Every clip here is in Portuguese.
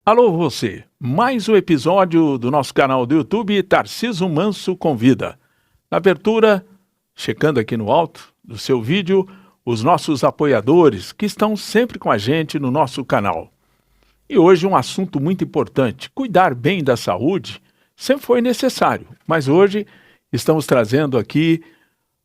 Alô você, mais um episódio do nosso canal do YouTube Tarciso Manso Convida. Na abertura, checando aqui no alto do seu vídeo, os nossos apoiadores que estão sempre com a gente no nosso canal. E hoje um assunto muito importante, cuidar bem da saúde sempre foi necessário, mas hoje estamos trazendo aqui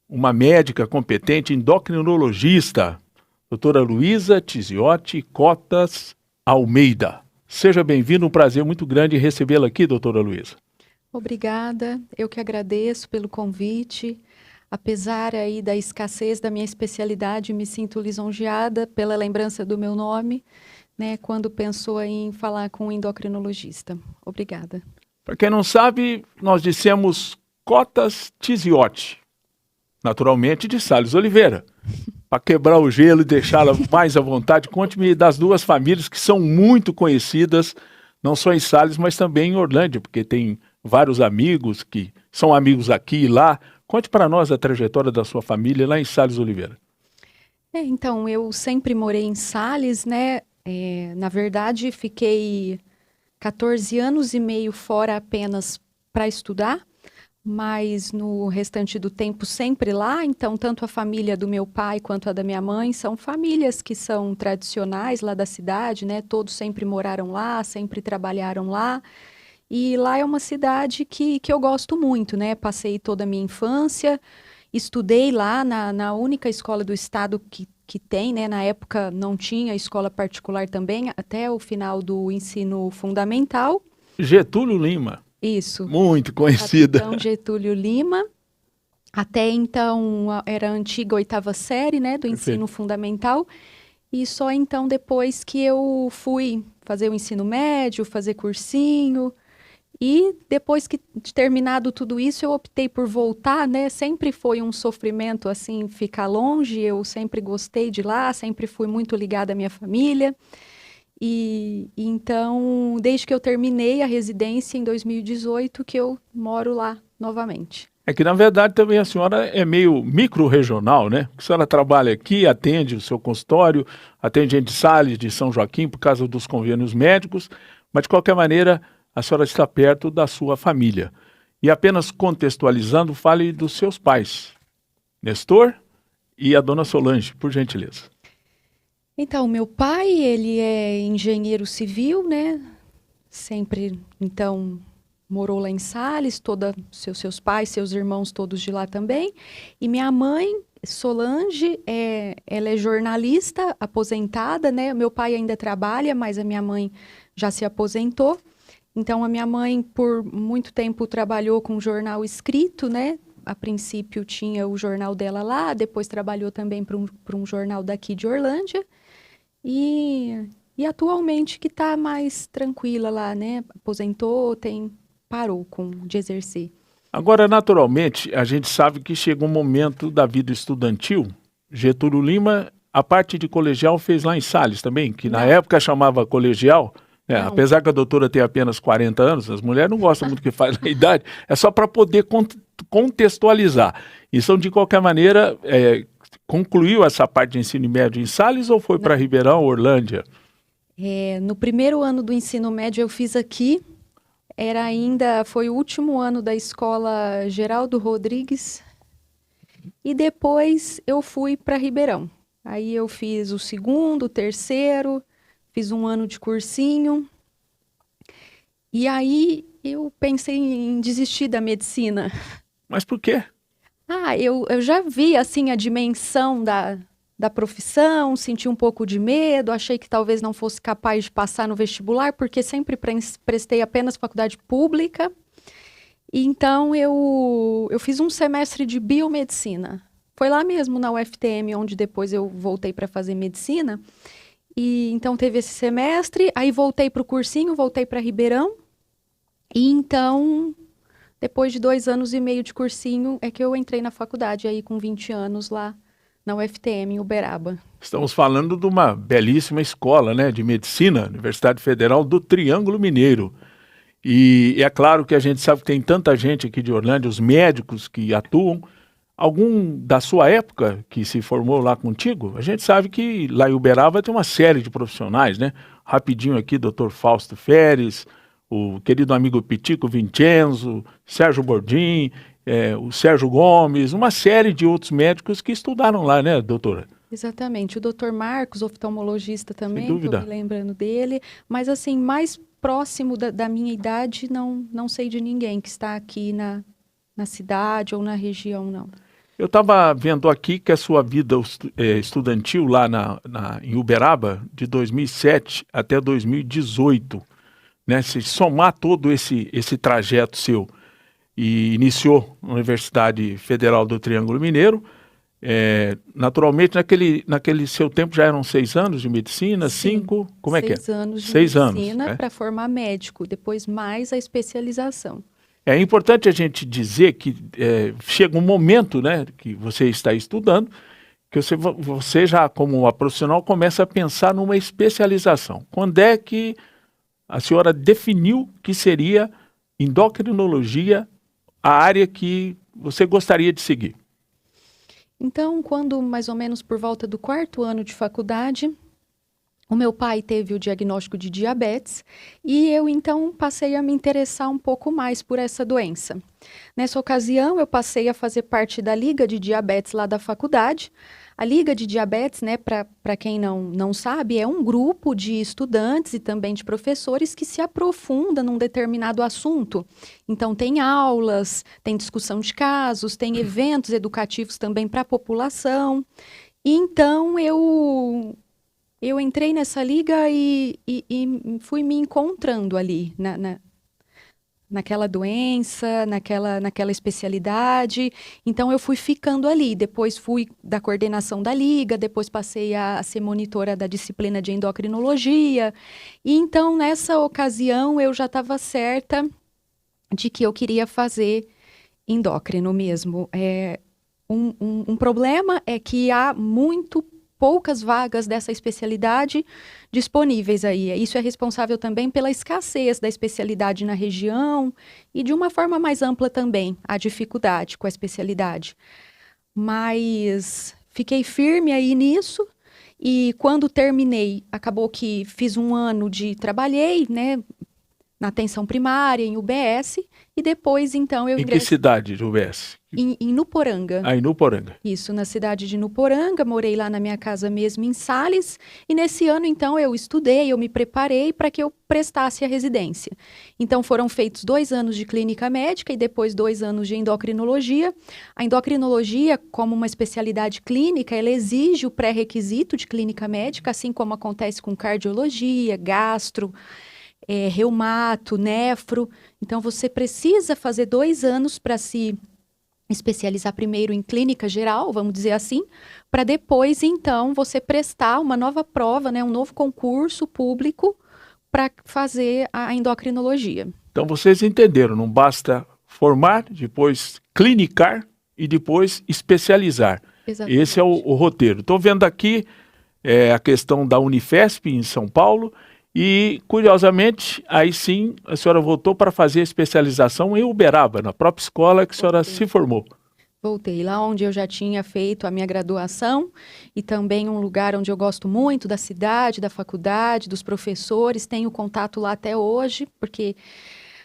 uma médica competente endocrinologista, doutora Luísa Tiziotti Cotas Almeida. Seja bem-vindo, um prazer muito grande recebê-la aqui, doutora Luísa. Obrigada, eu que agradeço pelo convite. Apesar aí da escassez da minha especialidade, me sinto lisonjeada pela lembrança do meu nome, né, quando pensou em falar com um endocrinologista. Obrigada. Para quem não sabe, nós dissemos Cotas Tiziotti, naturalmente de Salles Oliveira. Para quebrar o gelo e deixá-la mais à vontade, conte-me das duas famílias que são muito conhecidas, não só em Salles, mas também em Orlândia, porque tem vários amigos que são amigos aqui e lá. Conte para nós a trajetória da sua família lá em Salles Oliveira. Então, eu sempre morei em Salles, né? Na verdade, fiquei 14 anos e meio fora apenas para estudar, mas no restante do tempo sempre lá. Então, tanto a família do meu pai quanto a da minha mãe são famílias que são tradicionais lá da cidade, né? Todos sempre moraram lá, sempre trabalharam lá. E lá é uma cidade que eu gosto muito, né? Passei toda a minha infância, estudei lá na única escola do estado que tem, né? Na época não tinha escola particular também, até o final do ensino fundamental. Getúlio Lima, Isso, muito conhecida. Capitão Getúlio Lima. Até então era a antiga oitava série, né, do ensino Perfeito. fundamental. E só então depois que eu fui fazer o ensino médio, fazer cursinho. E depois que de terminado tudo isso, eu optei por voltar, né? Sempre foi um sofrimento assim ficar longe. Eu sempre gostei de lá, sempre fui muito ligada à minha família. E então, desde que eu terminei a residência em 2018, que eu moro lá novamente. É que, na verdade, também a senhora é meio micro-regional, né? A senhora trabalha aqui, atende o seu consultório, atende gente de Salles, de São Joaquim, por causa dos convênios médicos, mas, de qualquer maneira, a senhora está perto da sua família. E apenas contextualizando, fale dos seus pais, Nestor e a dona Solange, por gentileza. Então, meu pai, ele é engenheiro civil, né? Sempre, então, morou lá em Salles, seus pais, seus irmãos todos de lá também. E minha mãe, Solange, ela é jornalista, aposentada, né? Meu pai ainda trabalha, mas a minha mãe já se aposentou. Então, a minha mãe, por muito tempo, trabalhou com jornal escrito, né? A princípio tinha o jornal dela lá, depois trabalhou também para um jornal daqui de Orlândia. E atualmente que está mais tranquila lá, né? Aposentou, parou de exercer. Agora, naturalmente, a gente sabe que chega um momento da vida estudantil. Getúlio Lima, a parte de colegial fez lá em Salles também, que na Não, época chamava colegial, né? não. Apesar que a doutora tem apenas 40 anos, as mulheres não gostam muito que faz na idade, é só para poder contextualizar. Então, de qualquer maneira, concluiu essa parte de ensino médio em Salles ou foi para Não. Ribeirão, Orlândia? No primeiro ano do ensino médio eu fiz aqui, foi o último ano da escola Geraldo Rodrigues, e depois eu fui para Ribeirão. Aí eu fiz o segundo, o terceiro, fiz um ano de cursinho, e aí eu pensei em desistir da medicina. Mas por quê? Eu já vi, assim, a dimensão da profissão, senti um pouco de medo, achei que talvez não fosse capaz de passar no vestibular, porque sempre prestei apenas faculdade pública. E então, eu fiz um semestre de biomedicina. Foi lá mesmo na UFTM, onde depois eu voltei para fazer medicina. E então, teve esse semestre, aí voltei para o cursinho, voltei para Ribeirão. E então, depois de 2 anos e meio de cursinho, é que eu entrei na faculdade aí com 20 anos lá na UFTM, em Uberaba. Estamos falando de uma belíssima escola, né, de medicina, Universidade Federal do Triângulo Mineiro. E é claro que a gente sabe que tem tanta gente aqui de Orlândia, os médicos que atuam, algum da sua época que se formou lá contigo? A gente sabe que lá em Uberaba tem uma série de profissionais, né? Rapidinho aqui, Dr. Fausto Feres, o querido amigo Pitico Vincenzo, Sérgio Bordim, o Sérgio Gomes, uma série de outros médicos que estudaram lá, né, doutora? Exatamente. O Dr. Marcos, oftalmologista também, Sem dúvida. estou me lembrando dele. Mas, assim, mais próximo da minha idade, não sei de ninguém que está aqui na cidade ou na região, não. Eu estava vendo aqui que a sua vida estudantil lá em Uberaba, de 2007 até 2018, né? Se somar todo esse trajeto seu, e iniciou na Universidade Federal do Triângulo Mineiro, naturalmente naquele seu tempo já eram 6 anos de medicina, Sim, 5, como é que é? 6 anos de 6 anos, medicina né? para formar médico, depois mais a especialização. É importante a gente dizer que chega um momento, né, que você está estudando, que você já, como uma profissional, começa a pensar numa especialização. Quando é que a senhora definiu que seria endocrinologia a área que você gostaria de seguir? Então, quando mais ou menos por volta do 4º ano de faculdade, o meu pai teve o diagnóstico de diabetes e eu então passei a me interessar um pouco mais por essa doença. Nessa ocasião, eu passei a fazer parte da Liga de Diabetes lá da faculdade. A Liga de Diabetes, né, para quem não sabe, é um grupo de estudantes e também de professores que se aprofunda num determinado assunto. Então, tem aulas, tem discussão de casos, tem eventos educativos também para a população. E então, eu entrei nessa liga e fui me encontrando ali, naquela doença, naquela especialidade. Então, eu fui ficando ali. Depois fui da coordenação da liga, depois passei a ser monitora da disciplina de endocrinologia. E então, nessa ocasião, eu já estava certa de que eu queria fazer endócrino mesmo. Um problema é que há muito poucas vagas dessa especialidade disponíveis aí. Isso é responsável também pela escassez da especialidade na região e, de uma forma mais ampla também, a dificuldade com a especialidade. Mas fiquei firme aí nisso e, quando terminei, acabou que fiz um ano trabalhei, né, na atenção primária, em UBS, e depois, então, eu Em que cidade de UBS? Em Nuporanga. Em Nuporanga. Isso, na cidade de Nuporanga, morei lá na minha casa mesmo, em Sales, e nesse ano, então, eu estudei, eu me preparei para que eu prestasse a residência. Então, foram feitos 2 anos de clínica médica e depois 2 anos de endocrinologia. A endocrinologia, como uma especialidade clínica, ela exige o pré-requisito de clínica médica, assim como acontece com cardiologia, gastro, reumato, nefro. Então, você precisa fazer 2 anos para se especializar primeiro em clínica geral, vamos dizer assim, para depois, então, você prestar uma nova prova, né, um novo concurso público para fazer a endocrinologia. Então, vocês entenderam, não basta formar, depois clinicar e depois especializar. Exatamente. Esse é o roteiro. Estou vendo aqui a questão da Unifesp em São Paulo. E, curiosamente, aí sim, a senhora voltou para fazer a especialização em Uberaba, na própria escola que a senhora se formou. Voltei lá onde eu já tinha feito a minha graduação e também um lugar onde eu gosto muito da cidade, da faculdade, dos professores. Tenho contato lá até hoje, porque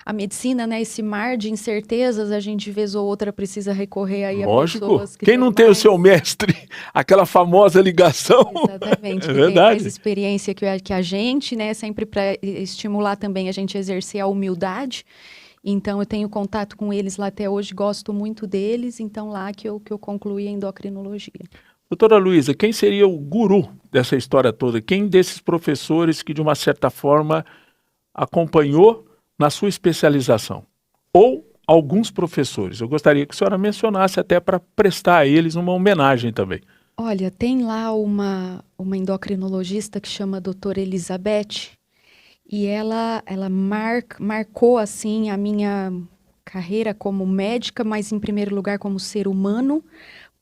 a medicina, né, esse mar de incertezas, a gente vez ou outra precisa recorrer aí a pessoas que quem não tem o seu mestre, aquela famosa ligação. Exatamente, que verdade. tem mais experiência que a gente, né, sempre para estimular também a gente a exercer a humildade. Então, eu tenho contato com eles lá até hoje, gosto muito deles, então lá que eu concluí a endocrinologia. Doutora Luísa, quem seria o guru dessa história toda? Quem desses professores que, de uma certa forma, acompanhou na sua especialização? Ou alguns professores? Eu gostaria que a senhora mencionasse até para prestar a eles uma homenagem também. Olha, tem lá uma endocrinologista que chama doutora Elizabeth, e ela marcou, assim, a minha carreira como médica, mas em primeiro lugar como ser humano,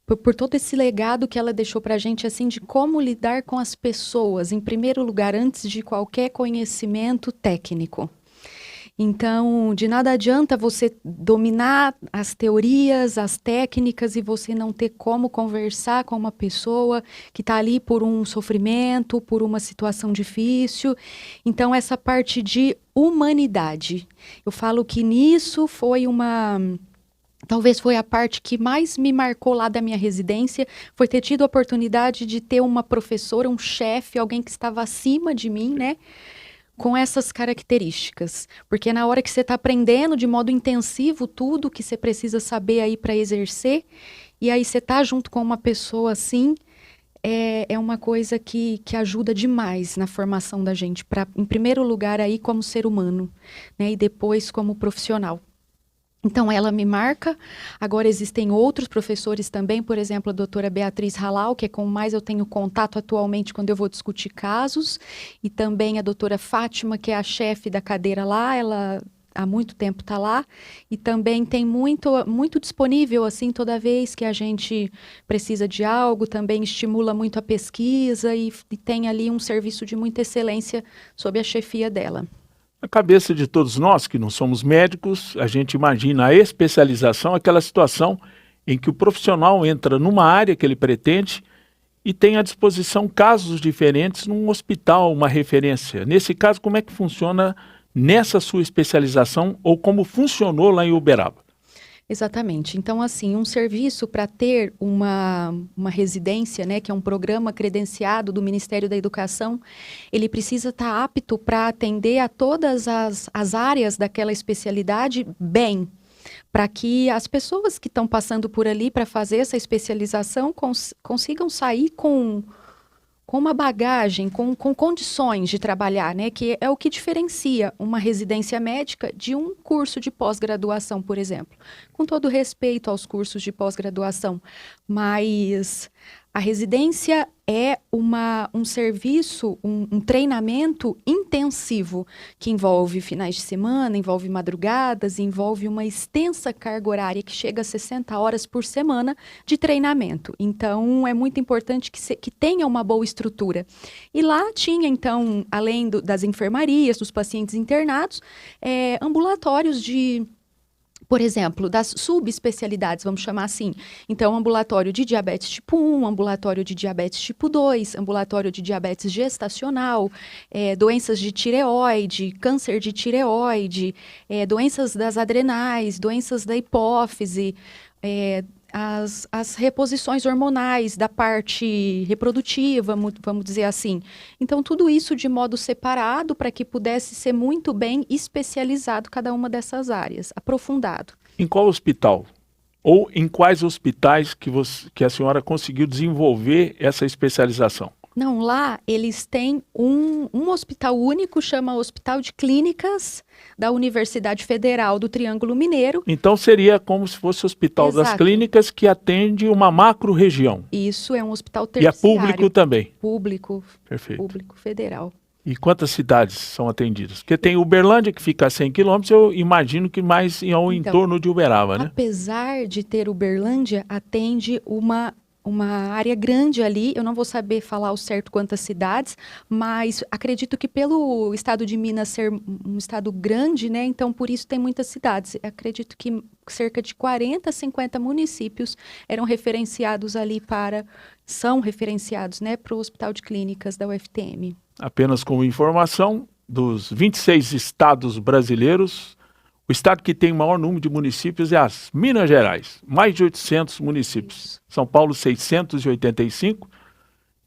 por todo esse legado que ela deixou para a gente, assim, de como lidar com as pessoas, em primeiro lugar, antes de qualquer conhecimento técnico. Então, de nada adianta você dominar as teorias, as técnicas e você não ter como conversar com uma pessoa que está ali por um sofrimento, por uma situação difícil. Então, essa parte de humanidade. Eu falo que nisso foi talvez foi a parte que mais me marcou lá da minha residência, foi ter tido a oportunidade de ter uma professora, um chefe, alguém que estava acima de mim, né? Com essas características. Porque na hora que você está aprendendo de modo intensivo tudo que você precisa saber aí para exercer, e aí você está junto com uma pessoa assim, é uma coisa que ajuda demais na formação da gente, em primeiro lugar aí como ser humano, né? E depois como profissional. Então, ela me marca. Agora, existem outros professores também, por exemplo, a doutora Beatriz Halal, que é com mais eu tenho contato atualmente quando eu vou discutir casos, e também a doutora Fátima, que é a chefe da cadeira lá, ela há muito tempo está lá, e também tem muito disponível, assim, toda vez que a gente precisa de algo, também estimula muito a pesquisa e tem ali um serviço de muita excelência sob a chefia dela. Na cabeça de todos nós que não somos médicos, a gente imagina a especialização, aquela situação em que o profissional entra numa área que ele pretende e tem à disposição casos diferentes num hospital, uma referência. Nesse caso, como é que funciona nessa sua especialização ou como funcionou lá em Uberaba? Exatamente. Então, assim, um serviço para ter uma residência, né, que é um programa credenciado do Ministério da Educação, ele precisa estar apto para atender a todas as áreas daquela especialidade bem, para que as pessoas que estão passando por ali para fazer essa especialização consigam sair com uma bagagem, com condições de trabalhar, né? Que é o que diferencia uma residência médica de um curso de pós-graduação, por exemplo. Com todo respeito aos cursos de pós-graduação, mas a residência é um serviço, um treinamento intensivo que envolve finais de semana, envolve madrugadas, envolve uma extensa carga horária que chega a 60 horas por semana de treinamento. Então, é muito importante que tenha uma boa estrutura. E lá tinha, então, além das enfermarias, dos pacientes internados, ambulatórios por exemplo, das subespecialidades, vamos chamar assim. Então, ambulatório de diabetes tipo 1, ambulatório de diabetes tipo 2, ambulatório de diabetes gestacional, doenças de tireoide, câncer de tireoide, doenças das adrenais, doenças da hipófise, as reposições hormonais da parte reprodutiva, vamos dizer assim. Então, tudo isso de modo separado para que pudesse ser muito bem especializado cada uma dessas áreas, aprofundado. Em qual hospital? Ou em quais hospitais que a senhora conseguiu desenvolver essa especialização? Não, lá eles têm um hospital único, chama Hospital de Clínicas da Universidade Federal do Triângulo Mineiro. Então seria como se fosse o Hospital Exato. das Clínicas que atende uma macro-região. Isso, é um hospital E é terciário. público também. Público. Perfeito. Público federal. E quantas cidades são atendidas? Porque tem Uberlândia, que fica a 100 quilômetros, eu imagino que mais ao entorno de Uberaba, né? Apesar de ter Uberlândia, atende uma área grande ali, eu não vou saber falar ao certo quantas cidades, mas acredito que pelo estado de Minas ser um estado grande, né, então por isso tem muitas cidades. Acredito que cerca de 40, 50 municípios eram referenciados ali são referenciados, né, para o Hospital de Clínicas da UFTM. Apenas como informação, dos 26 estados brasileiros, o estado que tem o maior número de municípios é as Minas Gerais, mais de 800 municípios. Isso. São Paulo, 685.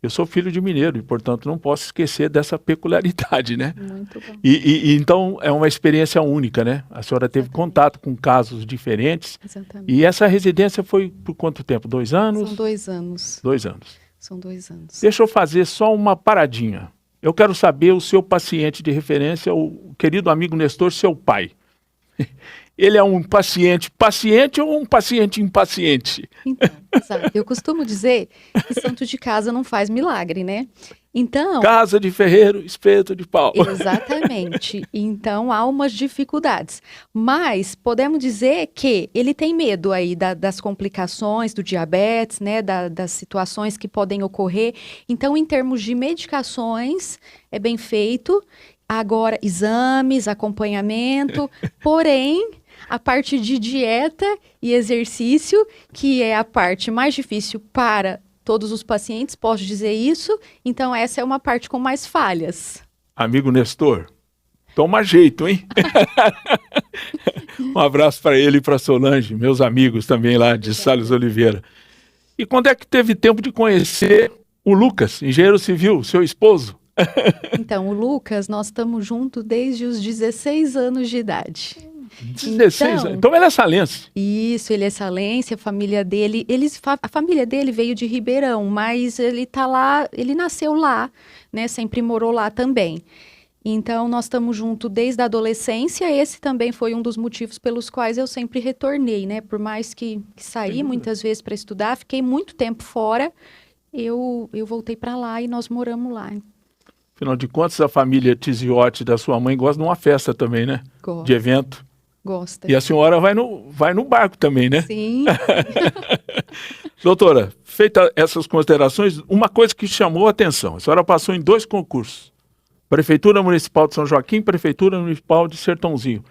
Eu sou filho de mineiro e, portanto, não posso esquecer dessa peculiaridade, né? Muito bom. E então é uma experiência única, né? A senhora teve contato com casos diferentes. Exatamente. E essa residência foi por quanto tempo? 2 anos? São 2 anos. 2 anos. São 2 anos. Deixa eu fazer só uma paradinha. Eu quero saber o seu paciente de referência, o querido amigo Nestor, seu pai. Ele é um paciente ou um paciente impaciente? Então, exato. Eu costumo dizer que santo de casa não faz milagre, né? Então, Casa de ferreiro, espeto de pau. exatamente. Então, há umas dificuldades. Mas podemos dizer que ele tem medo aí das complicações do diabetes, né? Das situações que podem ocorrer. Então, em termos de medicações, é bem feito. Agora, exames, acompanhamento, porém, a parte de dieta e exercício, que é a parte mais difícil para todos os pacientes, posso dizer isso, então essa é uma parte com mais falhas. Amigo Nestor, toma jeito, hein? Um abraço para ele e para Solange, meus amigos também lá de Salles Oliveira. E quando é que teve tempo de conhecer o Lucas, engenheiro civil, seu esposo? Então, o Lucas, nós estamos juntos desde os 16 anos de idade. 16 anos. Então ele é salense. Isso, ele é salense, a família dele, a família dele veio de Ribeirão, mas ele tá lá, ele nasceu lá, né? Sempre morou lá também. Então, nós estamos juntos desde a adolescência. Esse também foi um dos motivos pelos quais eu sempre retornei, né? Por mais que saí muitas vezes para estudar, fiquei muito tempo fora, eu voltei para lá e nós moramos lá. Afinal de contas, a família Tiziotti da sua mãe gosta de uma festa também, né? Gosta. De evento. Gosta. E a senhora vai no barco também, né? Sim. Doutora, feitas essas considerações, uma coisa que chamou a atenção. A senhora passou em 2 concursos. Prefeitura Municipal de São Joaquim, Prefeitura Municipal de Sertãozinho.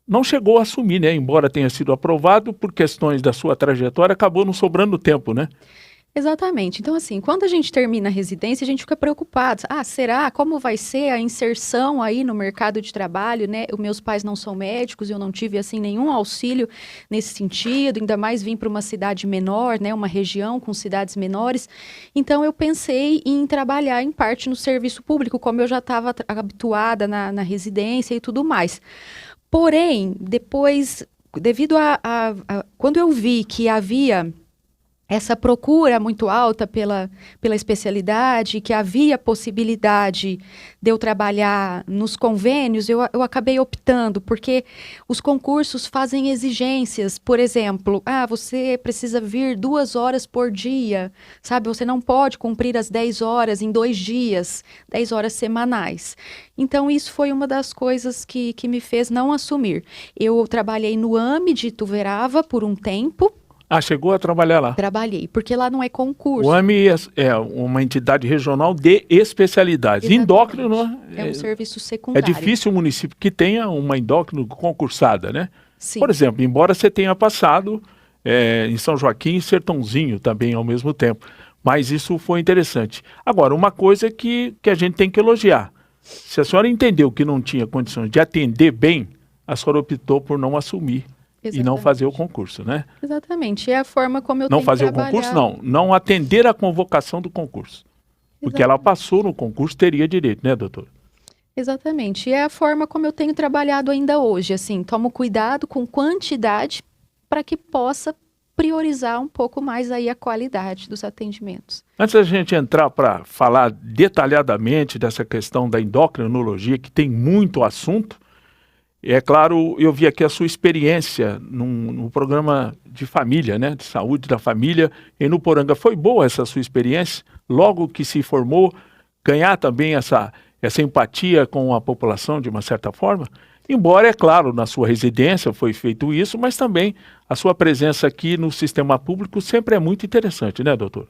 Não chegou a assumir, né? Embora tenha sido aprovado, por questões da sua trajetória, acabou não sobrando tempo, né? Exatamente. Então, assim, quando a gente termina a residência, a gente fica preocupado. Ah, será? Como vai ser a inserção aí no mercado de trabalho, né? Os meus pais não são médicos, eu não tive, assim, nenhum auxílio nesse sentido, ainda mais vim para uma cidade menor, né? Uma região com cidades menores. Então, eu pensei em trabalhar, em parte, no serviço público, como eu já estava habituada na residência e tudo mais. Porém, depois, devido quando eu vi que havia essa procura muito alta pela especialidade, que havia possibilidade de eu trabalhar nos convênios, eu acabei optando, porque os concursos fazem exigências, por exemplo, você precisa vir 2 horas por dia, sabe? Você não pode cumprir as 10 horas em 2 dias, 10 horas semanais. Então, isso foi uma das coisas que me fez não assumir. Eu trabalhei no AME de Ituverava por um tempo. Chegou a trabalhar lá? Trabalhei, porque lá não é concurso. O AME é uma entidade regional de especialidades. Exatamente. Endócrino é um serviço secundário. É difícil o município que tenha uma endócrino concursada, né? Sim. Por exemplo, embora você tenha passado em São Joaquim e Sertãozinho também ao mesmo tempo. Mas isso foi interessante. Agora, uma coisa que a gente tem que elogiar. Se a senhora entendeu que não tinha condições de atender bem, a senhora optou por não assumir. Exatamente. E não fazer o concurso, né? Exatamente. É a forma como eu não tenho fazer o concurso, não atender a convocação do concurso. Porque ela passou no concurso, teria direito, né, doutora? Exatamente. E é a forma como eu tenho trabalhado ainda hoje, assim, tomo cuidado com quantidade para que possa priorizar um pouco mais aí a qualidade dos atendimentos. Antes da gente entrar para falar detalhadamente dessa questão da endocrinologia, que tem muito assunto, é claro, eu vi aqui a sua experiência no programa de família, né, de saúde da família em Nuporanga. Foi boa essa sua experiência? Logo que se formou, ganhar também essa empatia com a população de uma certa forma? Embora, é claro, na sua residência foi feito isso, mas também a sua presença aqui no sistema público sempre é muito interessante, né, doutor?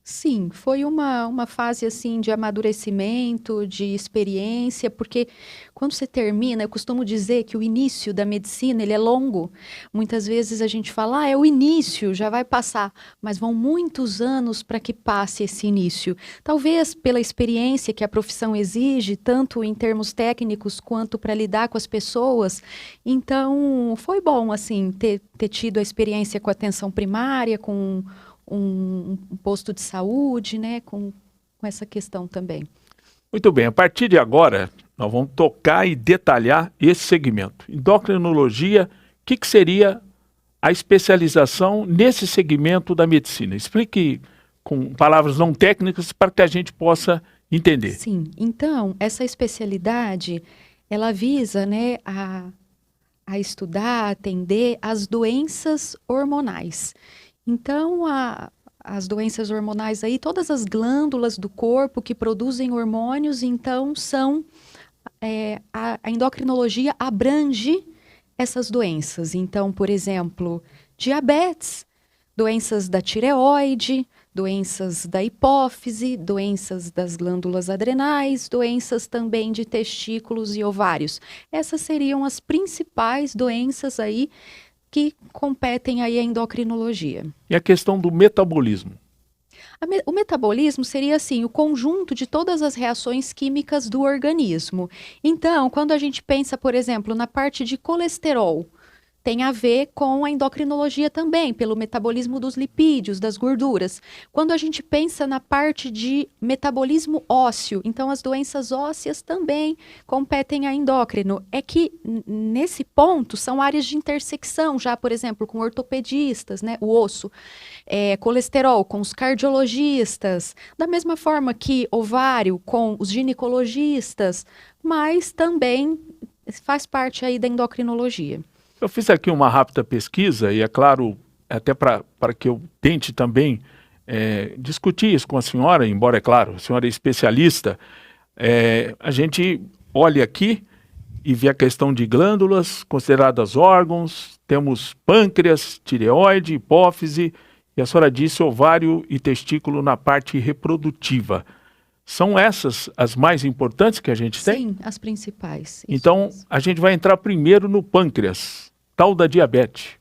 Sim, foi uma fase assim de amadurecimento, de experiência, porque quando você termina, eu costumo dizer que o início da medicina ele é longo. Muitas vezes a gente fala, é o início, já vai passar, mas vão muitos anos para que passe esse início. Talvez pela experiência que a profissão exige, tanto em termos técnicos quanto para lidar com as pessoas. Então, foi bom assim ter tido a experiência com a atenção primária, com um posto de saúde, né, com essa questão também. Muito bem, a partir de agora, nós vamos tocar e detalhar esse segmento. Endocrinologia, o que seria a especialização nesse segmento da medicina? Explique com palavras não técnicas para que a gente possa entender. Sim, então, essa especialidade, ela visa, né, a estudar, atender as doenças hormonais. Então, as doenças hormonais aí, todas as glândulas do corpo que produzem hormônios, então a endocrinologia abrange essas doenças. Então, por exemplo, diabetes, doenças da tireoide, doenças da hipófise, doenças das glândulas adrenais, doenças também de testículos e ovários. Essas seriam as principais doenças aí que competem aí à endocrinologia. E a questão do metabolismo? O metabolismo seria, assim, o conjunto de todas as reações químicas do organismo. Então, quando a gente pensa, por exemplo, na parte de colesterol, tem a ver com a endocrinologia também, pelo metabolismo dos lipídios, das gorduras. Quando a gente pensa na parte de metabolismo ósseo, então as doenças ósseas também competem a endócrino. É que nesse ponto são áreas de intersecção, já, por exemplo, com ortopedistas, né, o osso, colesterol com os cardiologistas, da mesma forma que ovário com os ginecologistas, mas também faz parte aí da endocrinologia. Eu fiz aqui uma rápida pesquisa, e é claro, até para que eu tente também discutir isso com a senhora, embora, é claro, a senhora é especialista, a gente olha aqui e vê a questão de glândulas consideradas órgãos, temos pâncreas, tireoide, hipófise, e a senhora disse ovário e testículo na parte reprodutiva. São essas as mais importantes que a gente tem? Sim, as principais. Então, a gente vai entrar primeiro no pâncreas, tal da diabetes.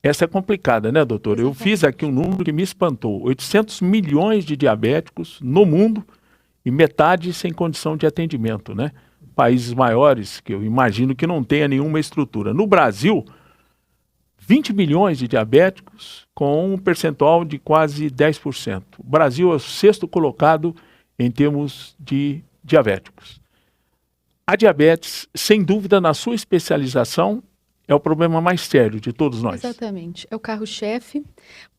Essa é complicada, né, doutor? Exatamente. Eu fiz aqui um número que me espantou. 800 milhões de diabéticos no mundo e metade sem condição de atendimento, né? Países maiores, que eu imagino que não tenha nenhuma estrutura. No Brasil, 20 milhões de diabéticos com um percentual de quase 10%. O Brasil é o 6º colocado em termos de diabéticos. A diabetes, sem dúvida, na sua especialização, é o problema mais sério de todos nós. Exatamente. É o carro-chefe,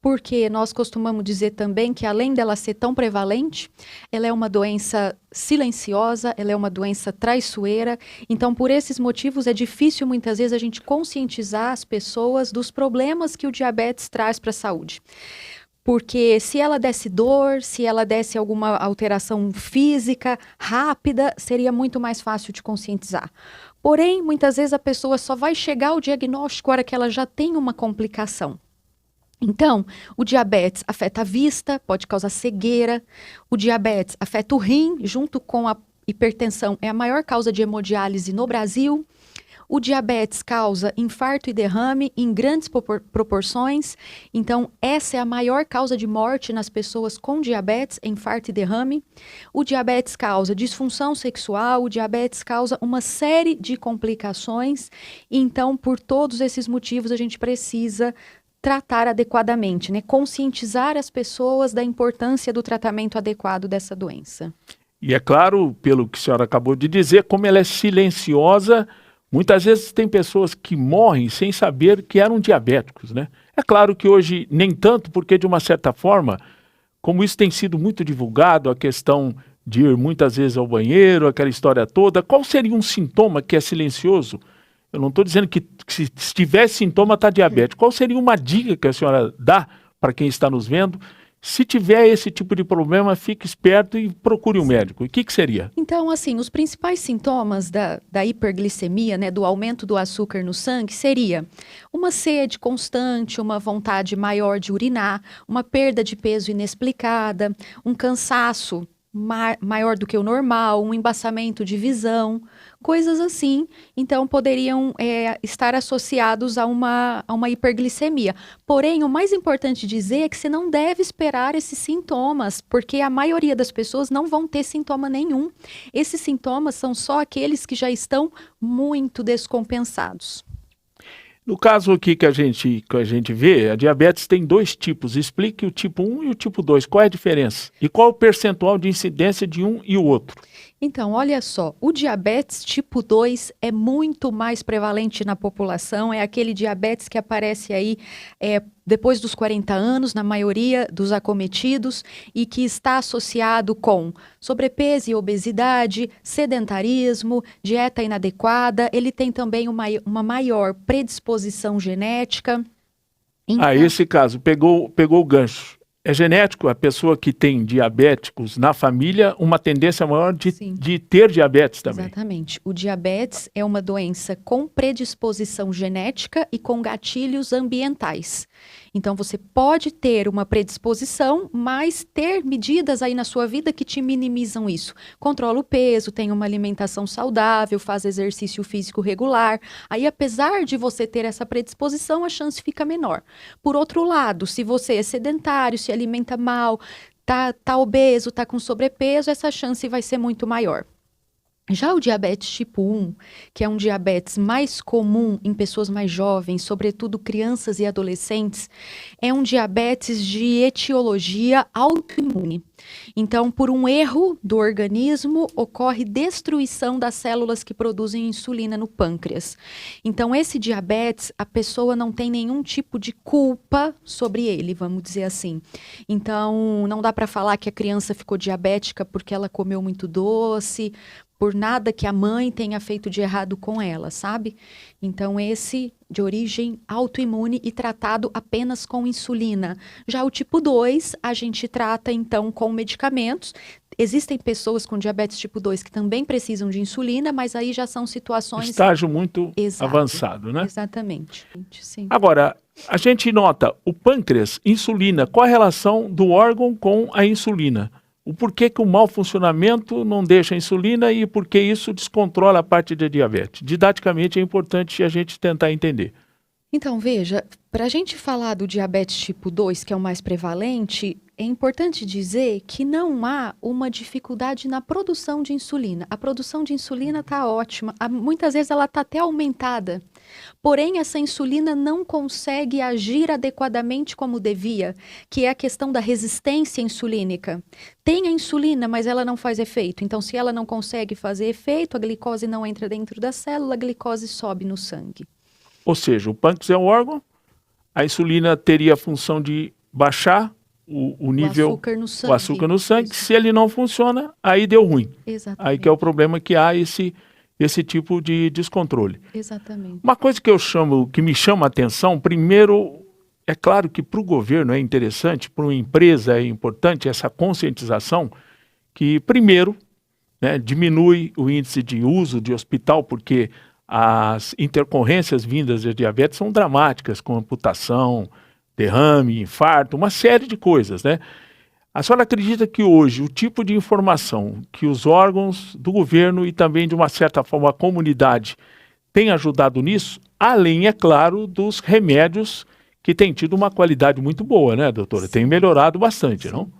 porque nós costumamos dizer também que, além dela ser tão prevalente, ela é uma doença silenciosa, ela é uma doença traiçoeira. Então, por esses motivos, é difícil, muitas vezes, a gente conscientizar as pessoas dos problemas que o diabetes traz para a saúde. Porque se ela desse dor, se ela desse alguma alteração física rápida, seria muito mais fácil de conscientizar. Porém, muitas vezes a pessoa só vai chegar ao diagnóstico na hora que ela já tem uma complicação. Então, o diabetes afeta a vista, pode causar cegueira. O diabetes afeta o rim, junto com a hipertensão, é a maior causa de hemodiálise no Brasil. O diabetes causa infarto e derrame em grandes proporções. Então, essa é a maior causa de morte nas pessoas com diabetes, infarto e derrame. O diabetes causa disfunção sexual, o diabetes causa uma série de complicações. Então, por todos esses motivos, a gente precisa tratar adequadamente, né? Conscientizar as pessoas da importância do tratamento adequado dessa doença. E é claro, pelo que a senhora acabou de dizer, como ela é silenciosa. Muitas vezes tem pessoas que morrem sem saber que eram diabéticos, né? É claro que hoje nem tanto, porque de uma certa forma, como isso tem sido muito divulgado, a questão de ir muitas vezes ao banheiro, aquela história toda, qual seria um sintoma que é silencioso? Eu não estou dizendo que se tiver sintoma está diabético. Qual seria uma dica que a senhora dá para quem está nos vendo? Se tiver esse tipo de problema, fique esperto e procure um médico. E o que seria? Então, assim, os principais sintomas da hiperglicemia, né, do aumento do açúcar no sangue, seria uma sede constante, uma vontade maior de urinar, uma perda de peso inexplicada, um cansaço maior do que o normal, um embaçamento de visão, coisas assim. Então, poderiam estar associados a uma hiperglicemia. Porém, o mais importante dizer é que você não deve esperar esses sintomas, porque a maioria das pessoas não vão ter sintoma nenhum. Esses sintomas são só aqueles que já estão muito descompensados. No caso aqui que a gente vê, a diabetes tem 2 tipos. Explique o tipo 1 e o tipo 2. Qual é a diferença? E qual é o percentual de incidência de um e o outro? Então, olha só, o diabetes tipo 2 é muito mais prevalente na população, é aquele diabetes que aparece aí depois dos 40 anos, na maioria dos acometidos, e que está associado com sobrepeso e obesidade, sedentarismo, dieta inadequada. Ele tem também uma maior predisposição genética. Então, esse caso, pegou o gancho. É genético, a pessoa que tem diabéticos na família, uma tendência maior de ter diabetes também. Exatamente. O diabetes é uma doença com predisposição genética e com gatilhos ambientais. Então, você pode ter uma predisposição, mas ter medidas aí na sua vida que te minimizam isso. Controla o peso, tem uma alimentação saudável, faz exercício físico regular. Aí, apesar de você ter essa predisposição, a chance fica menor. Por outro lado, se você é sedentário, se alimenta mal, tá obeso, tá com sobrepeso, essa chance vai ser muito maior. Já o diabetes tipo 1, que é um diabetes mais comum em pessoas mais jovens, sobretudo crianças e adolescentes, é um diabetes de etiologia autoimune. Então, por um erro do organismo, ocorre destruição das células que produzem insulina no pâncreas. Então, esse diabetes, a pessoa não tem nenhum tipo de culpa sobre ele, vamos dizer assim. Então, não dá para falar que a criança ficou diabética porque ela comeu muito doce, por nada que a mãe tenha feito de errado com ela, sabe? Então, esse de origem autoimune e tratado apenas com insulina. Já o tipo 2, a gente trata, então, com medicamentos. Existem pessoas com diabetes tipo 2 que também precisam de insulina, mas aí já são situações... Estágio muito Exato. avançado, né? Exatamente. Sim. Agora, a gente nota o pâncreas, insulina, qual a relação do órgão com a insulina? O porquê que o mau funcionamento não deixa a insulina e por que isso descontrola a parte da diabetes. Didaticamente é importante a gente tentar entender. Então, veja, para a gente falar do diabetes tipo 2, que é o mais prevalente, é importante dizer que não há uma dificuldade na produção de insulina. A produção de insulina está ótima, muitas vezes ela está até aumentada. Porém, essa insulina não consegue agir adequadamente como devia, que é a questão da resistência insulínica. Tem a insulina, mas ela não faz efeito. Então, se ela não consegue fazer efeito, a glicose não entra dentro da célula, a glicose sobe no sangue. Ou seja, o pâncreas é um órgão, a insulina teria a função de baixar o nível, o açúcar no sangue. Isso. Se ele não funciona, aí deu ruim. Exatamente. Aí que é o problema, que há esse tipo de descontrole. Exatamente. Uma coisa que me chama a atenção, primeiro, é claro que para o governo é interessante, para uma empresa é importante essa conscientização, que primeiro, né, diminui o índice de uso de hospital, porque as intercorrências vindas de diabetes são dramáticas, com amputação, derrame, infarto, uma série de coisas, né? A senhora acredita que hoje o tipo de informação que os órgãos do governo e também, de uma certa forma, a comunidade tem ajudado nisso, além, é claro, dos remédios que têm tido uma qualidade muito boa, né, doutora? Sim. Tem melhorado bastante, Sim. não?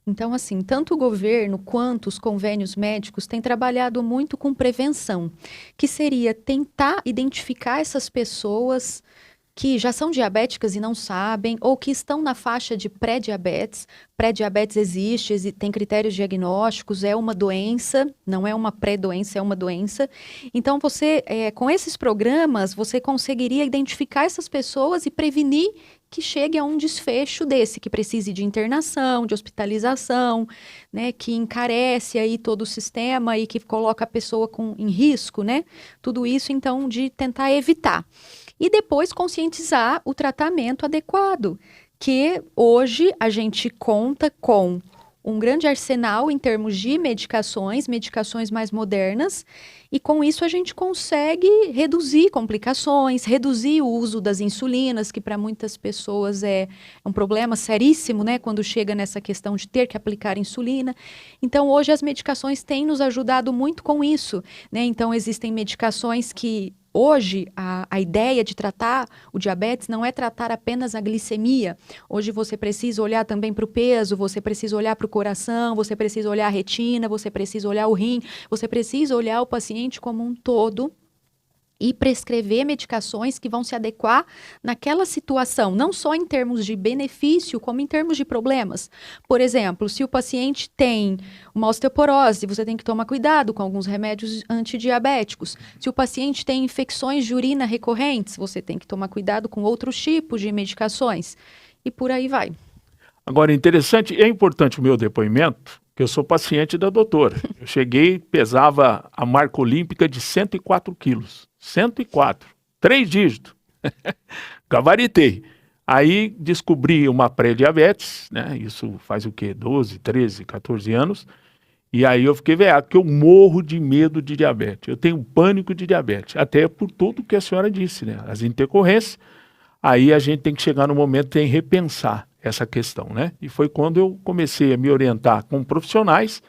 Então, assim, tanto o governo quanto os convênios médicos têm trabalhado muito com prevenção, que seria tentar identificar essas pessoas que já são diabéticas e não sabem, ou que estão na faixa de pré-diabetes. Pré-diabetes existe, tem critérios diagnósticos, é uma doença, não é uma pré-doença, é uma doença. Então, você, com esses programas, você conseguiria identificar essas pessoas e prevenir que chegue a um desfecho desse, que precise de internação, de hospitalização, né, que encarece aí todo o sistema e que coloca a pessoa em risco, né? Tudo isso, então, de tentar evitar. E depois conscientizar o tratamento adequado, que hoje a gente conta com um grande arsenal em termos de medicações mais modernas, e com isso a gente consegue reduzir complicações, reduzir o uso das insulinas, que para muitas pessoas é um problema seríssimo, né, quando chega nessa questão de ter que aplicar insulina. Então, hoje as medicações têm nos ajudado muito com isso, né? Então, existem medicações que hoje, a ideia de tratar o diabetes não é tratar apenas a glicemia. Hoje você precisa olhar também para o peso, você precisa olhar para o coração, você precisa olhar a retina, você precisa olhar o rim, você precisa olhar o paciente como um todo e prescrever medicações que vão se adequar naquela situação, não só em termos de benefício, como em termos de problemas. Por exemplo, se o paciente tem uma osteoporose, você tem que tomar cuidado com alguns remédios antidiabéticos. Se o paciente tem infecções de urina recorrentes, você tem que tomar cuidado com outros tipos de medicações. E por aí vai. Agora, interessante, é importante o meu depoimento, que eu sou paciente da doutora. Eu cheguei, pesava a marca olímpica de 104 quilos. 104. 3 dígitos. Gabaritei. Aí descobri uma pré-diabetes, né? Isso faz o quê? 12, 13, 14 anos. E aí eu fiquei velho, porque eu morro de medo de diabetes. Eu tenho pânico de diabetes. Até por tudo que a senhora disse, né? As intercorrências. aí a gente tem que chegar no momento de repensar essa questão, né? E foi quando eu comecei a me orientar com profissionais.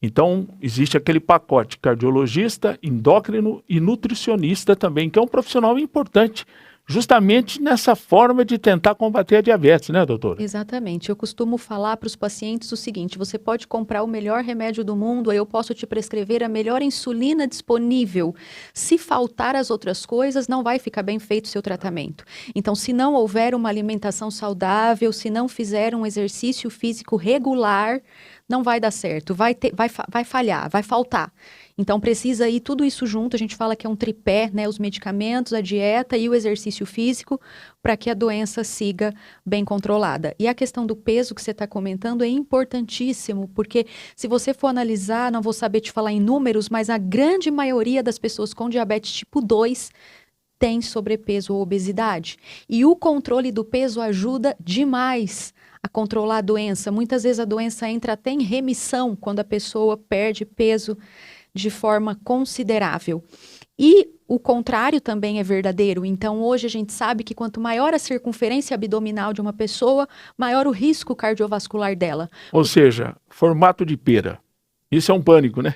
Então, existe aquele pacote cardiologista, endócrino e nutricionista também, que é um profissional importante, justamente nessa forma de tentar combater a diabetes, né, doutora? Exatamente. Eu costumo falar para os pacientes o seguinte: você pode comprar o melhor remédio do mundo, aí eu posso te prescrever a melhor insulina disponível. Se faltar as outras coisas, não vai ficar bem feito o seu tratamento. Então, se não houver uma alimentação saudável, se não fizer um exercício físico regular, não vai dar certo, vai falhar, vai faltar. Então, precisa ir tudo isso junto, a gente fala que é um tripé, né? Os medicamentos, a dieta e o exercício físico, para que a doença siga bem controlada. E a questão do peso que você está comentando é importantíssimo, porque se você for analisar, não vou saber te falar em números, mas a grande maioria das pessoas com diabetes tipo 2 tem sobrepeso ou obesidade. E o controle do peso ajuda demais a controlar a doença. Muitas vezes a doença entra até em remissão quando a pessoa perde peso de forma considerável. E o contrário também é verdadeiro. Então, hoje a gente sabe que quanto maior a circunferência abdominal de uma pessoa, maior o risco cardiovascular dela. Ou seja, formato de pera. Isso é um pânico, né?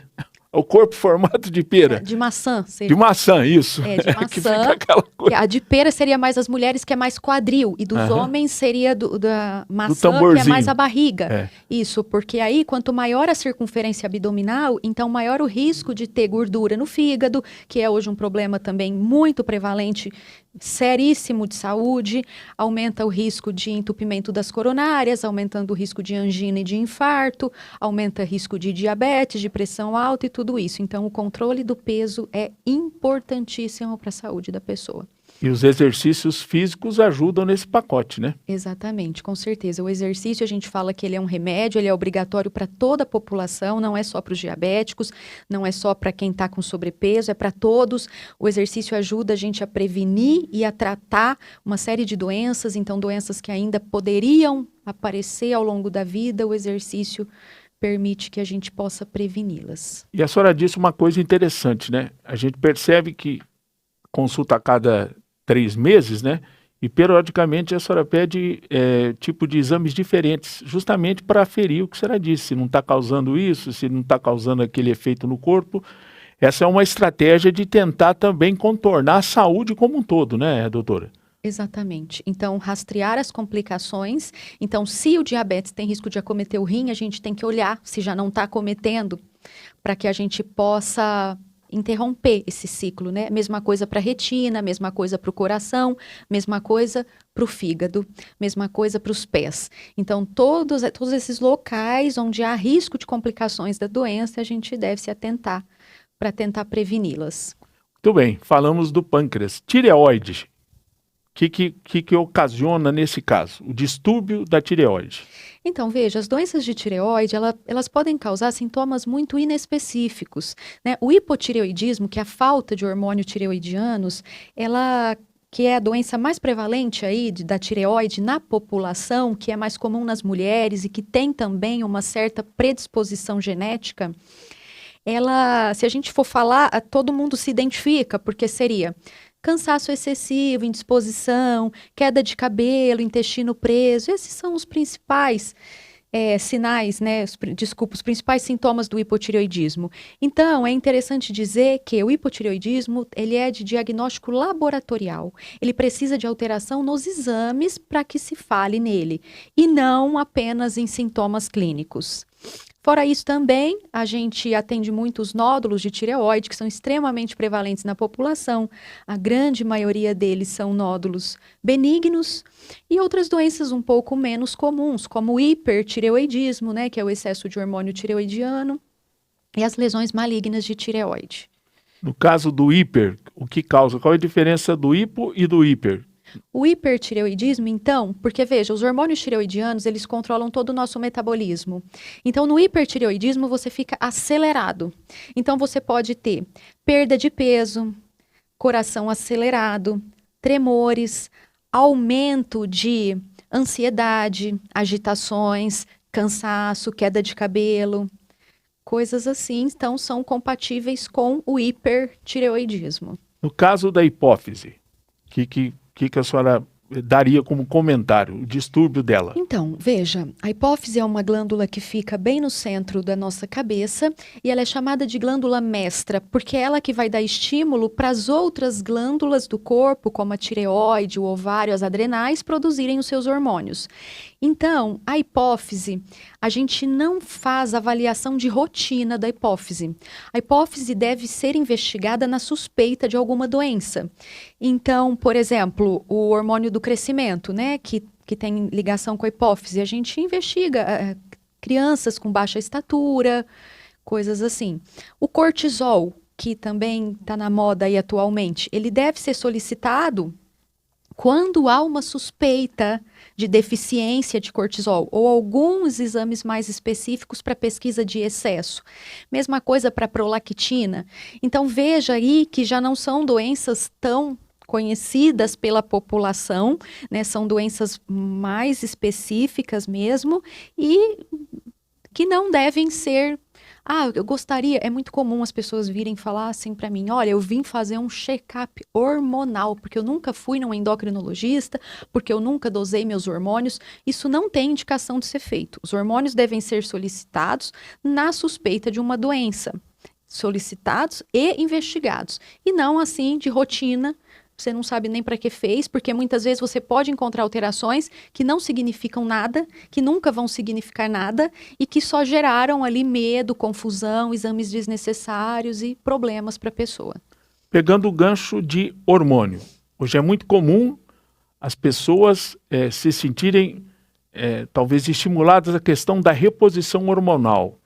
O corpo formato de pera. De maçã. De maçã, isso. De maçã. Que fica aquela coisa. A de pera seria mais as mulheres, que é mais quadril. E dos homens seria da maçã, que é mais a barriga. Isso, porque aí, quanto maior a circunferência abdominal, então maior o risco de ter gordura no fígado, que é hoje um problema também muito prevalente, seríssimo de saúde, aumenta o risco de entupimento das coronárias, aumentando o risco de angina e de infarto, aumenta o risco de diabetes, de pressão alta e tudo isso. Então, o controle do peso é importantíssimo para a saúde da pessoa. E os exercícios físicos ajudam nesse pacote, né? Exatamente, com certeza. O exercício, a gente fala que ele é um remédio, ele é obrigatório para toda a população, não é só para os diabéticos, não é só para quem está com sobrepeso, é para todos. O exercício ajuda a gente a prevenir e a tratar uma série de doenças, então doenças que ainda poderiam aparecer ao longo da vida, o exercício permite que a gente possa preveni-las. E a senhora disse uma coisa interessante, né? A gente percebe que consulta a cada 3 meses, né? E periodicamente a senhora pede tipo de exames diferentes, justamente para aferir o que a senhora disse, se não está causando isso, se não está causando aquele efeito no corpo. Essa é uma estratégia de tentar também contornar a saúde como um todo, né, doutora? Exatamente. Então, rastrear as complicações. Então, se o diabetes tem risco de acometer o rim, a gente tem que olhar se já não está acometendo, para que a gente possa interromper esse ciclo, né? Mesma coisa para a retina, mesma coisa para o coração, mesma coisa para o fígado, mesma coisa para os pés. Então, todos esses locais onde há risco de complicações da doença, a gente deve se atentar para tentar preveni-las. Muito bem, falamos do pâncreas. Tireoide. O que ocasiona nesse caso? O distúrbio da tireoide. Então, veja, as doenças de tireoide, elas podem causar sintomas muito inespecíficos, né? O hipotireoidismo, que é a falta de hormônio tireoidianos, que é a doença mais prevalente aí da tireoide na população, que é mais comum nas mulheres e que tem também uma certa predisposição genética, se a gente for falar, todo mundo se identifica, porque seria cansaço excessivo, indisposição, queda de cabelo, intestino preso. Esses são os principais sinais, né? Os principais sintomas do hipotireoidismo. Então, é interessante dizer que o hipotireoidismo, ele é de diagnóstico laboratorial. Ele precisa de alteração nos exames para que se fale nele, e não apenas em sintomas clínicos. Fora isso também, a gente atende muitos nódulos de tireoide, que são extremamente prevalentes na população. A grande maioria deles são nódulos benignos e outras doenças um pouco menos comuns, como o hipertireoidismo, né, que é o excesso de hormônio tireoidiano, e as lesões malignas de tireoide. No caso do hiper, o que causa? Qual é a diferença do hipo e do hiper? O hipertireoidismo, então, porque veja, os hormônios tireoidianos, eles controlam todo o nosso metabolismo. Então, no hipertireoidismo, você fica acelerado. Então, você pode ter perda de peso, coração acelerado, tremores, aumento de ansiedade, agitações, cansaço, queda de cabelo, coisas assim, então, são compatíveis com o hipertireoidismo. No caso da hipófise, que a senhora daria como comentário, o distúrbio dela? Então, veja, a hipófise é uma glândula que fica bem no centro da nossa cabeça e ela é chamada de glândula mestra, porque é ela que vai dar estímulo para as outras glândulas do corpo, como a tireoide, o ovário, as adrenais, produzirem os seus hormônios. Então, a hipófise, a gente não faz avaliação de rotina da hipófise. A hipófise deve ser investigada na suspeita de alguma doença. Então, por exemplo, o hormônio do crescimento, né, que tem ligação com a hipófise, a gente investiga crianças com baixa estatura, coisas assim. O cortisol, que também está na moda aí atualmente, ele deve ser solicitado quando há uma suspeita de deficiência de cortisol ou alguns exames mais específicos para pesquisa de excesso. Mesma coisa para prolactina. Então veja aí que já não são doenças tão conhecidas pela população, né? São doenças mais específicas mesmo e que não devem ser. Eu gostaria, é muito comum as pessoas virem falar assim para mim, olha, eu vim fazer um check-up hormonal, porque eu nunca fui num endocrinologista, porque eu nunca dosei meus hormônios. Isso não tem indicação de ser feito. Os hormônios devem ser solicitados na suspeita de uma doença, solicitados e investigados, e não assim de rotina. Você não sabe nem para que fez, porque muitas vezes você pode encontrar alterações que não significam nada, que nunca vão significar nada e que só geraram ali medo, confusão, exames desnecessários e problemas para a pessoa. Pegando o gancho de hormônio, hoje é muito comum as pessoas se sentirem talvez estimuladas à questão da reposição hormonal.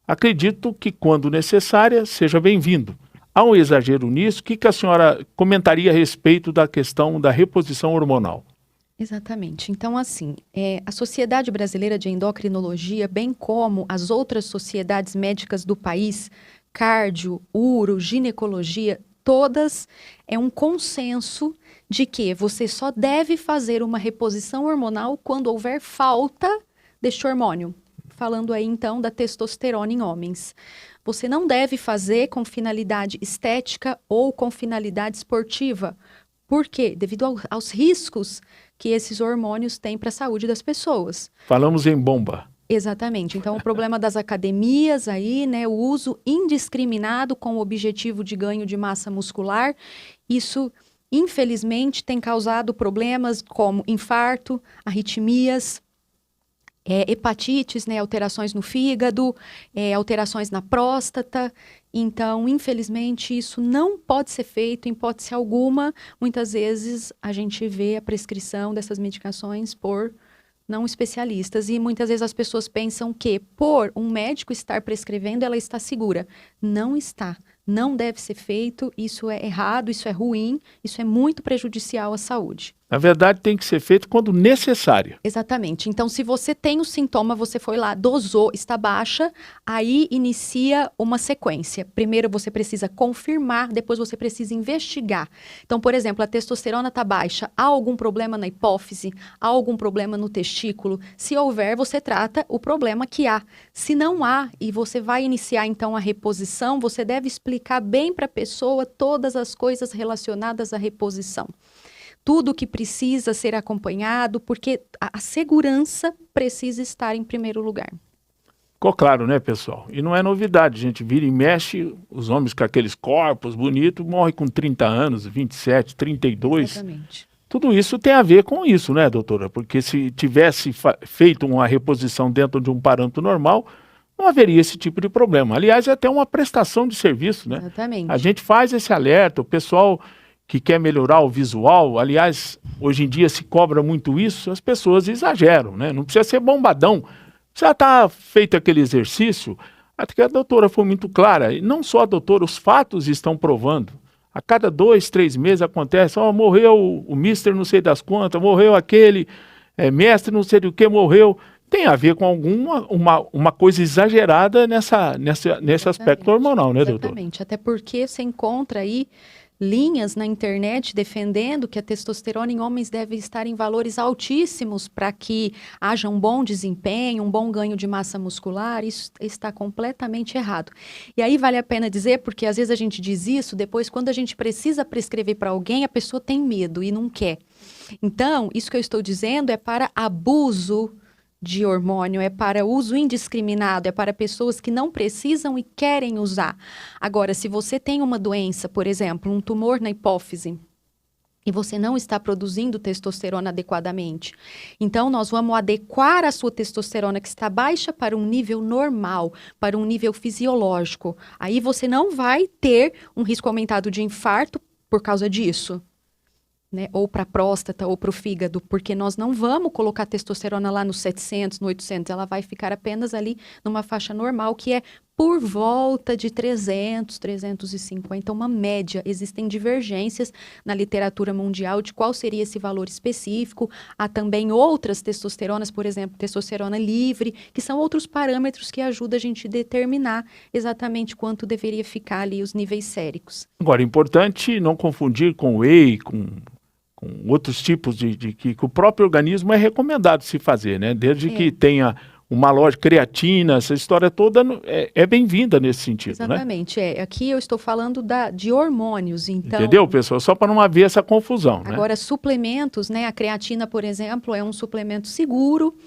Acredito que quando necessária seja bem-vindo. Há um exagero nisso? O que a senhora comentaria a respeito da questão da reposição hormonal? Exatamente. Então, assim, a Sociedade Brasileira de Endocrinologia, bem como as outras sociedades médicas do país, cardio, uro, ginecologia, todas é um consenso de que você só deve fazer uma reposição hormonal quando houver falta deste hormônio. Falando aí, então, da testosterona em homens. Você não deve fazer com finalidade estética ou com finalidade esportiva. Por quê? Devido aos riscos que esses hormônios têm para a saúde das pessoas. Falamos em bomba. Exatamente. Então, o problema das academias aí, né, o uso indiscriminado com o objetivo de ganho de massa muscular, isso, infelizmente, tem causado problemas como infarto, arritmias, hepatites, né, alterações no fígado, alterações na próstata. Então, infelizmente, isso não pode ser feito em hipótese alguma. Muitas vezes a gente vê a prescrição dessas medicações por não especialistas e muitas vezes as pessoas pensam que por um médico estar prescrevendo, ela está segura. Não está. Não deve ser feito, isso é errado, isso é ruim, isso é muito prejudicial à saúde. Na verdade, tem que ser feito quando necessário. Exatamente. Então, se você tem o sintoma, você foi lá, dosou, está baixa, aí inicia uma sequência. Primeiro você precisa confirmar, depois você precisa investigar. Então, por exemplo, a testosterona está baixa, há algum problema na hipófise, há algum problema no testículo? Se houver, você trata o problema que há. Se não há e você vai iniciar então a reposição, você deve explicar bem para a pessoa todas as coisas relacionadas à reposição. Tudo que precisa ser acompanhado, porque a segurança precisa estar em primeiro lugar. Ficou claro, né, pessoal? E não é novidade, a gente vira e mexe, os homens com aqueles corpos bonitos morrem com 30 anos, 27, 32. Exatamente. Tudo isso tem a ver com isso, né, doutora? Porque se tivesse feito uma reposição dentro de um parâmetro normal, não haveria esse tipo de problema. Aliás, é até uma prestação de serviço, né? Exatamente. A gente faz esse alerta, o pessoal que quer melhorar o visual, aliás, hoje em dia se cobra muito isso, as pessoas exageram, né? Não precisa ser bombadão, já está feito aquele exercício. Até que a doutora foi muito clara, e não só a doutora, os fatos estão provando. A cada 2, 3 meses acontece, morreu o mister não sei das quantas, morreu aquele mestre não sei do que, morreu. Tem a ver com uma coisa exagerada nesse aspecto hormonal, né, doutora? Exatamente, até porque você encontra aí linhas na internet defendendo que a testosterona em homens deve estar em valores altíssimos para que haja um bom desempenho, um bom ganho de massa muscular. Isso está completamente errado. E aí vale a pena dizer, porque às vezes a gente diz isso, depois quando a gente precisa prescrever para alguém, a pessoa tem medo e não quer. Então, isso que eu estou dizendo é para abuso de hormônio, é para uso indiscriminado, é para pessoas que não precisam e querem usar. Agora, se você tem uma doença, por exemplo, um tumor na hipófise, e você não está produzindo testosterona adequadamente, então nós vamos adequar a sua testosterona que está baixa para um nível normal, para um nível fisiológico. Aí você não vai ter um risco aumentado de infarto por causa disso. Né, ou para a próstata ou para o fígado, porque nós não vamos colocar testosterona lá nos 700, no 800, ela vai ficar apenas ali numa faixa normal, que é por volta de 300, 350, uma média. Existem divergências na literatura mundial de qual seria esse valor específico. Há também outras testosteronas, por exemplo, testosterona livre, que são outros parâmetros que ajudam a gente a determinar exatamente quanto deveria ficar ali os níveis séricos. Agora, importante não confundir com whey, com outros tipos de que o próprio organismo é recomendado se fazer, né? Desde que tenha uma loja, creatina, essa história toda é bem-vinda nesse sentido, exatamente, né? Aqui eu estou falando de hormônios, então... Entendeu, pessoal? Só para não haver essa confusão, né? Agora, suplementos, né? A creatina, por exemplo, é um suplemento seguro.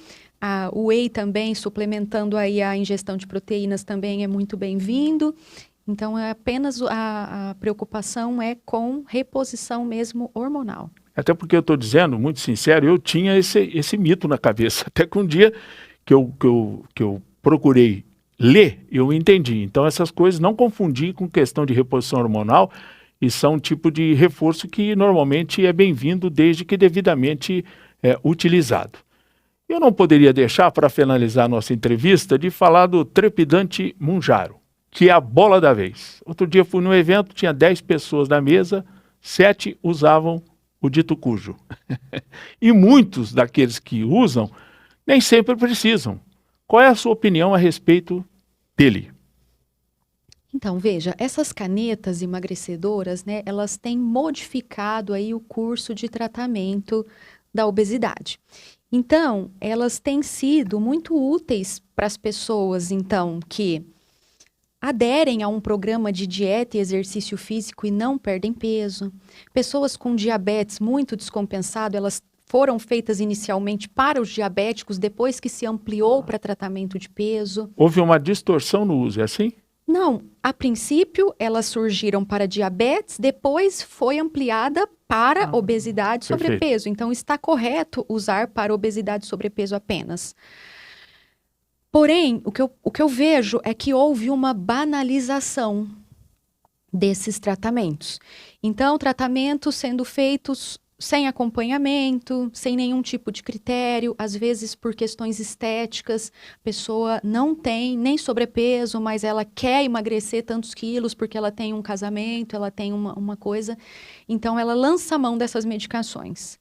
O whey também, suplementando aí a ingestão de proteínas, também é muito bem-vindo. Então, é apenas a preocupação é com reposição mesmo hormonal. Até porque eu estou dizendo, muito sincero, eu tinha esse mito na cabeça. Até que um dia que eu procurei ler, eu entendi. Então, essas coisas não confundir com questão de reposição hormonal, e são um tipo de reforço que normalmente é bem-vindo desde que devidamente utilizado. Eu não poderia deixar, para finalizar a nossa entrevista, de falar do trepidante Mounjaro, que é a bola da vez. Outro dia fui num evento, tinha 10 pessoas na mesa, 7 usavam o dito cujo. E muitos daqueles que usam nem sempre precisam. Qual é a sua opinião a respeito dele? Então, veja, essas canetas emagrecedoras, né, elas têm modificado aí o curso de tratamento da obesidade. Então, elas têm sido muito úteis para as pessoas, então, que aderem a um programa de dieta e exercício físico e não perdem peso. Pessoas com diabetes muito descompensado, elas foram feitas inicialmente para os diabéticos, depois que se ampliou para tratamento de peso. Houve uma distorção no uso, é assim? Não, a princípio elas surgiram para diabetes, depois foi ampliada para obesidade e sobrepeso. Então está correto usar para obesidade e sobrepeso apenas. Porém, o que eu vejo é que houve uma banalização desses tratamentos. Então, tratamentos sendo feitos sem acompanhamento, sem nenhum tipo de critério, às vezes por questões estéticas, a pessoa não tem nem sobrepeso, mas ela quer emagrecer tantos quilos porque ela tem um casamento, ela tem uma coisa, então ela lança a mão dessas medicações.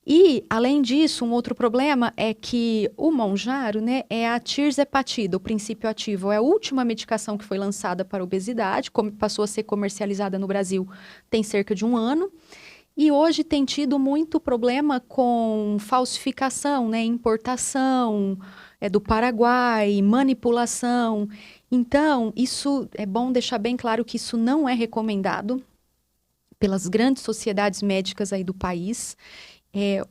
E, além disso, um outro problema é que o Mounjaro, né, é a tirzepatida, o princípio ativo. É a última medicação que foi lançada para obesidade, passou a ser comercializada no Brasil tem cerca de 1 ano. E hoje tem tido muito problema com falsificação, né, importação do Paraguai, manipulação. Então, isso é bom deixar bem claro que isso não é recomendado pelas grandes sociedades médicas aí do país.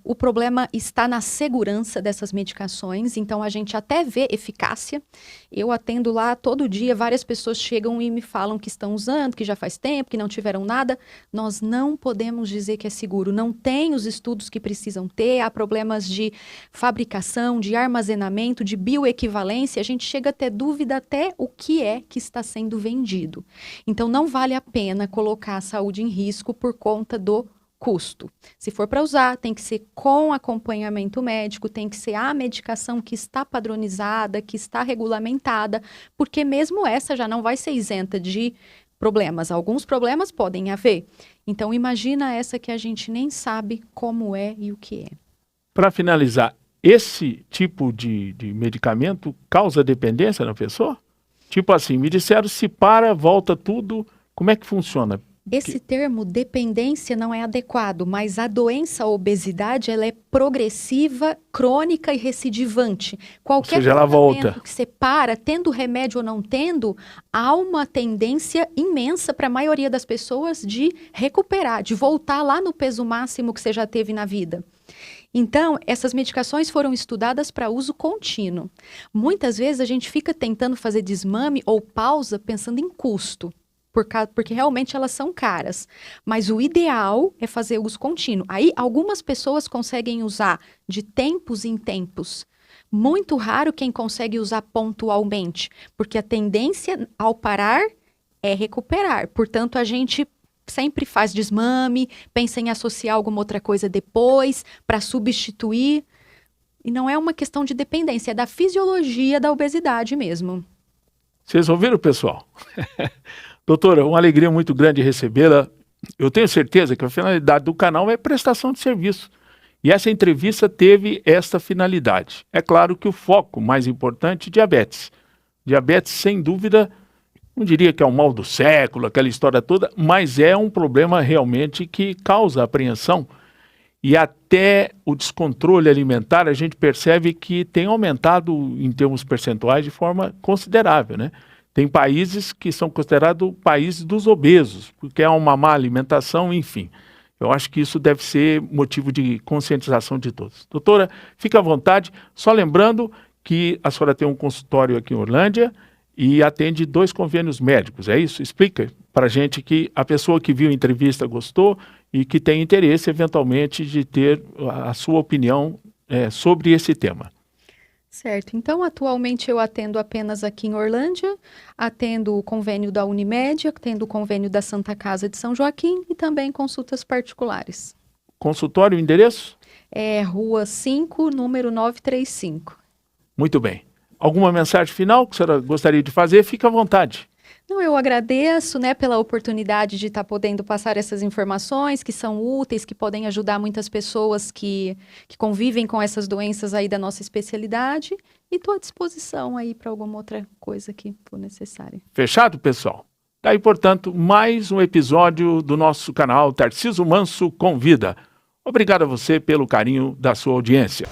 O problema está na segurança dessas medicações, então a gente até vê eficácia. Eu atendo lá todo dia, várias pessoas chegam e me falam que estão usando, que já faz tempo, que não tiveram nada. Nós não podemos dizer que é seguro, não tem os estudos que precisam ter, há problemas de fabricação, de armazenamento, de bioequivalência, a gente chega a ter dúvida até o que é que está sendo vendido. Então não vale a pena colocar a saúde em risco por conta do custo. Se for para usar, tem que ser com acompanhamento médico, tem que ser a medicação que está padronizada, que está regulamentada, porque mesmo essa já não vai ser isenta de problemas. Alguns problemas podem haver. Então, imagina essa que a gente nem sabe como é e o que é. Para finalizar, esse tipo de medicamento causa dependência na pessoa? Tipo assim, me disseram, se para, volta tudo, como é que funciona? Esse termo dependência não é adequado, mas a doença, a obesidade, ela é progressiva, crônica e recidivante. Qualquer Ou seja, ela volta. que você para, tendo remédio ou não tendo, há uma tendência imensa para a maioria das pessoas de recuperar, de voltar lá no peso máximo que você já teve na vida. Então, essas medicações foram estudadas para uso contínuo. Muitas vezes a gente fica tentando fazer desmame ou pausa pensando em custo, porque realmente elas são caras. Mas o ideal é fazer uso contínuo. Aí, algumas pessoas conseguem usar de tempos em tempos. Muito raro quem consegue usar pontualmente, porque a tendência ao parar é recuperar. Portanto, a gente sempre faz desmame, pensa em associar alguma outra coisa depois para substituir. E não é uma questão de dependência, é da fisiologia da obesidade mesmo. Vocês ouviram, pessoal? Doutora, uma alegria muito grande recebê-la. Eu tenho certeza que a finalidade do canal é prestação de serviço. E essa entrevista teve esta finalidade. É claro que o foco mais importante é diabetes. Diabetes, sem dúvida, não diria que é o mal do século, aquela história toda, mas é um problema realmente que causa apreensão. E até o descontrole alimentar, a gente percebe que tem aumentado em termos percentuais de forma considerável, né? Tem países que são considerados países dos obesos, porque há uma má alimentação, enfim. Eu acho que isso deve ser motivo de conscientização de todos. Doutora, fique à vontade. Só lembrando que a senhora tem um consultório aqui em Orlândia e atende 2 convênios médicos, é isso? Explica para a gente que a pessoa que viu a entrevista gostou e que tem interesse, eventualmente, de ter a sua opinião sobre esse tema. Certo. Então, atualmente eu atendo apenas aqui em Orlândia, atendo o convênio da Unimed, atendo o convênio da Santa Casa de São Joaquim e também consultas particulares. Consultório, endereço? É Rua 5, número 935. Muito bem. Alguma mensagem final que a senhora gostaria de fazer? Fique à vontade. Não, eu agradeço, né, pela oportunidade de estar podendo passar essas informações que são úteis, que podem ajudar muitas pessoas que convivem com essas doenças aí da nossa especialidade. E estou à disposição aí para alguma outra coisa que for necessária. Fechado, pessoal? Daí, portanto, mais um episódio do nosso canal Tarcísio Manso Convida. Obrigado a você pelo carinho da sua audiência.